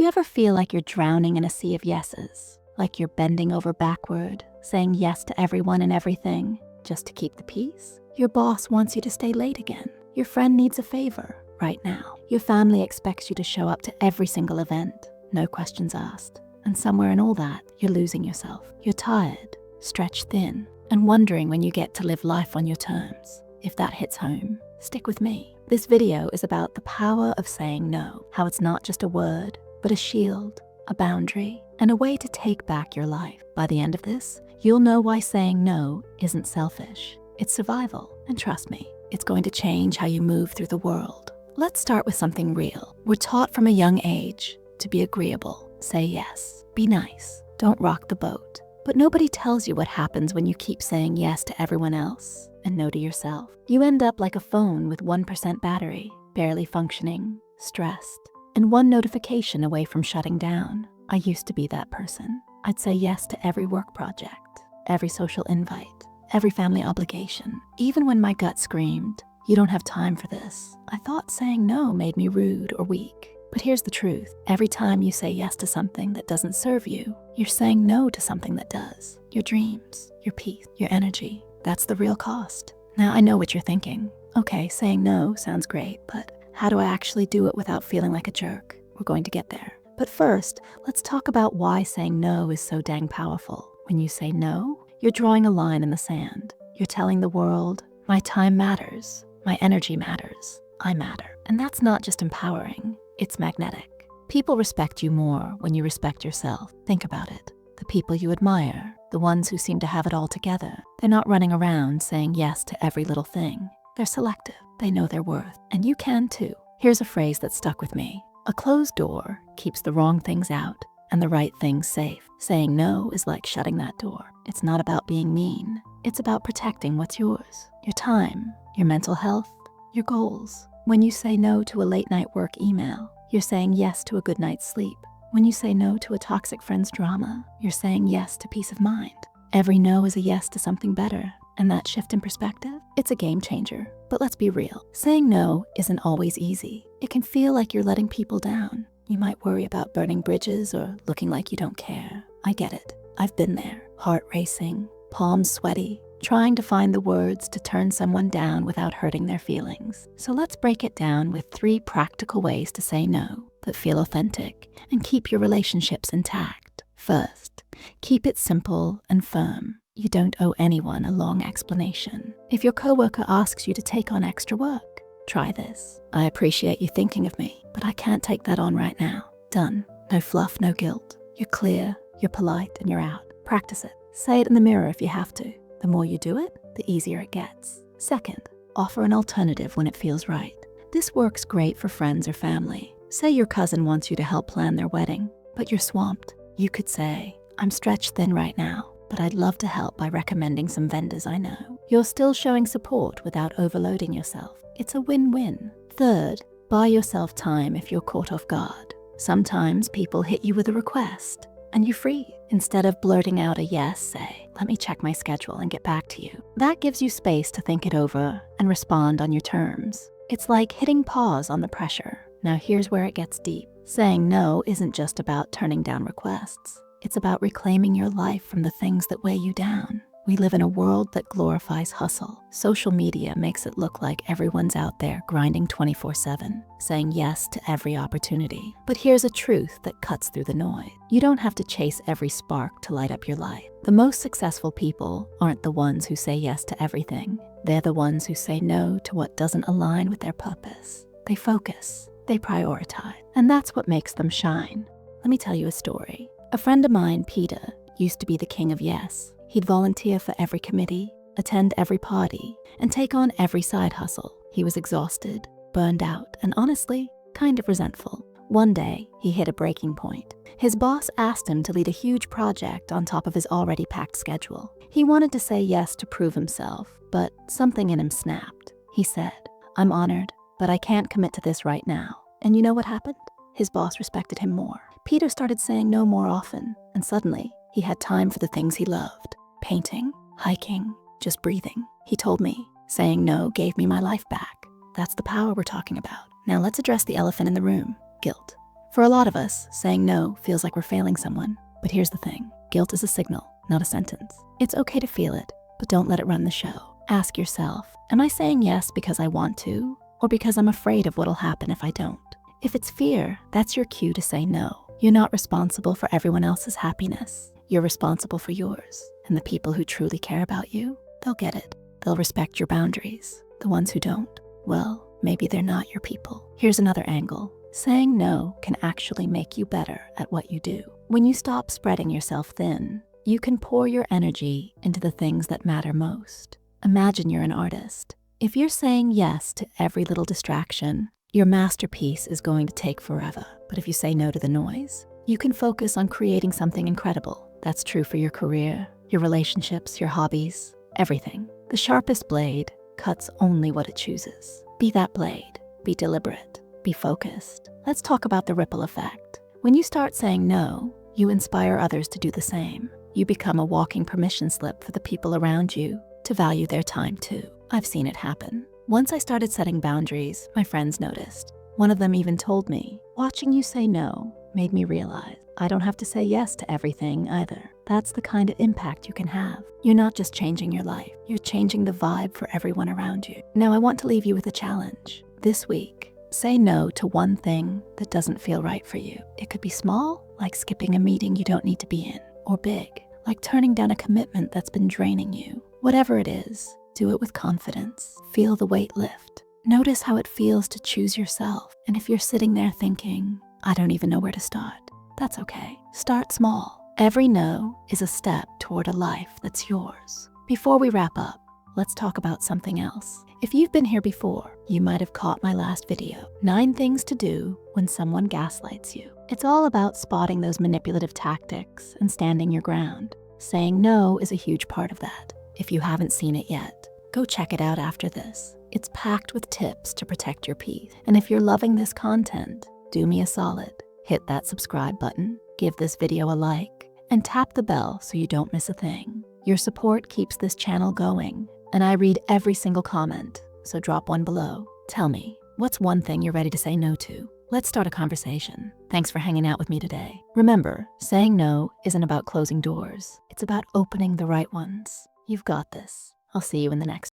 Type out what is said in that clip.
you ever feel like you're drowning in a sea of yeses? Like you're bending over backward, saying yes to everyone and everything, just to keep the peace? Your boss wants you to stay late again. Your friend needs a favor right now. Your family expects you to show up to every single event, no questions asked. And somewhere in all that, you're losing yourself. You're tired, stretched thin, and wondering when you get to live life on your terms. If that hits home, stick with me. This video is about the power of saying no, how it's not just a word, but a shield, a boundary, and a way to take back your life. By the end of this, you'll know why saying no isn't selfish. It's survival, and trust me, it's going to change how you move through the world. Let's start with something real. We're taught from a young age to be agreeable, say yes, be nice, don't rock the boat. But nobody tells you what happens when you keep saying yes to everyone else and no to yourself. You end up like a phone with 1% battery, barely functioning, stressed, and one notification away from shutting down. I used to be that person. I'd say yes to every work project, every social invite, every family obligation. Even when my gut screamed, "You don't have time for this," I thought saying no made me rude or weak. But here's the truth. Every time you say yes to something that doesn't serve you, you're saying no to something that does. Your dreams, your peace, your energy. That's the real cost. Now I know what you're thinking. Okay, saying no sounds great, but how do I actually do it without feeling like a jerk? We're going to get there. But first, let's talk about why saying no is so dang powerful. When you say no, you're drawing a line in the sand. You're telling the world, my time matters, my energy matters, I matter. And that's not just empowering. It's magnetic. People respect you more when you respect yourself. Think about it. The people you admire, the ones who seem to have it all together, they're not running around saying yes to every little thing. They're selective. They know their worth. And you can too. Here's a phrase that stuck with me. A closed door keeps the wrong things out and the right things safe. Saying no is like shutting that door. It's not about being mean. It's about protecting what's yours. Your time, your mental health, your goals. When you say no to a late night work email, you're saying yes to a good night's sleep. When you say no to a toxic friend's drama, you're saying yes to peace of mind. Every no is a yes to something better. And that shift in perspective, it's a game changer. But let's be real. Saying no isn't always easy. It can feel like you're letting people down. You might worry about burning bridges or looking like you don't care. I get it. I've been there. Heart racing, palms sweaty, trying to find the words to turn someone down without hurting their feelings. So let's break it down with 3 practical ways to say no that feel authentic and keep your relationships intact. First, keep it simple and firm. You don't owe anyone a long explanation. If your coworker asks you to take on extra work, try this. I appreciate you thinking of me, but I can't take that on right now. Done. No fluff, no guilt. You're clear, you're polite, and you're out. Practice it. Say it in the mirror if you have to. The more you do it, the easier it gets. Second, offer an alternative when it feels right. This works great for friends or family. Say your cousin wants you to help plan their wedding, but you're swamped. You could say, "I'm stretched thin right now, but I'd love to help by recommending some vendors I know." You're still showing support without overloading yourself. It's a win-win. Third, buy yourself time if you're caught off guard. Sometimes people hit you with a request, and you freeze. Instead of blurting out a yes, say, "Let me check my schedule and get back to you." That gives you space to think it over and respond on your terms. It's like hitting pause on the pressure. Now here's where it gets deep. Saying no isn't just about turning down requests. It's about reclaiming your life from the things that weigh you down. We live in a world that glorifies hustle. Social media makes it look like everyone's out there grinding 24/7, saying yes to every opportunity. But here's a truth that cuts through the noise. You don't have to chase every spark to light up your life. The most successful people aren't the ones who say yes to everything. They're the ones who say no to what doesn't align with their purpose. They focus, they prioritize, and that's what makes them shine. Let me tell you a story. A friend of mine, Peter, used to be the king of yes. He'd volunteer for every committee, attend every party, and take on every side hustle. He was exhausted, burned out, and honestly, kind of resentful. One day, he hit a breaking point. His boss asked him to lead a huge project on top of his already packed schedule. He wanted to say yes to prove himself, but something in him snapped. He said, "I'm honored, but I can't commit to this right now." And you know what happened? His boss respected him more. Peter started saying no more often, and suddenly, he had time for the things he loved. Painting, hiking, just breathing. He told me, saying no gave me my life back. That's the power we're talking about. Now let's address the elephant in the room, guilt. For a lot of us, saying no feels like we're failing someone. But here's the thing. Guilt is a signal, not a sentence. It's okay to feel it, but don't let it run the show. Ask yourself, am I saying yes because I want to, or because I'm afraid of what'll happen if I don't? If it's fear, that's your cue to say no. You're not responsible for everyone else's happiness. You're responsible for yours. And the people who truly care about you, they'll get it. They'll respect your boundaries. The ones who don't, well, maybe they're not your people. Here's another angle. Saying no can actually make you better at what you do. When you stop spreading yourself thin, you can pour your energy into the things that matter most. Imagine you're an artist. If you're saying yes to every little distraction, your masterpiece is going to take forever. But if you say no to the noise, you can focus on creating something incredible. That's true for your career, your relationships, your hobbies, everything. The sharpest blade cuts only what it chooses. Be that blade. Be deliberate. Be focused. Let's talk about the ripple effect. When you start saying no, you inspire others to do the same. You become a walking permission slip for the people around you to value their time too. I've seen it happen. Once I started setting boundaries, my friends noticed. One of them even told me, watching you say no made me realize I don't have to say yes to everything either. That's the kind of impact you can have. You're not just changing your life, you're changing the vibe for everyone around you. Now I want to leave you with a challenge. This week, say no to one thing that doesn't feel right for you. It could be small, like skipping a meeting you don't need to be in, or big, like turning down a commitment that's been draining you. Whatever it is, do it with confidence. Feel the weight lift. Notice how it feels to choose yourself. And if you're sitting there thinking, I don't even know where to start, that's okay. Start small. Every no is a step toward a life that's yours. Before we wrap up, let's talk about something else. If you've been here before, you might have caught my last video, 9 things to do when someone gaslights you. It's all about spotting those manipulative tactics and standing your ground. Saying no is a huge part of that. If you haven't seen it yet, go check it out after this. It's packed with tips to protect your peace. And if you're loving this content, do me a solid. Hit that subscribe button, give this video a like, and tap the bell so you don't miss a thing. Your support keeps this channel going, and I read every single comment, so drop one below. Tell me, what's one thing you're ready to say no to? Let's start a conversation. Thanks for hanging out with me today. Remember, saying no isn't about closing doors. It's about opening the right ones. You've got this. I'll see you in the next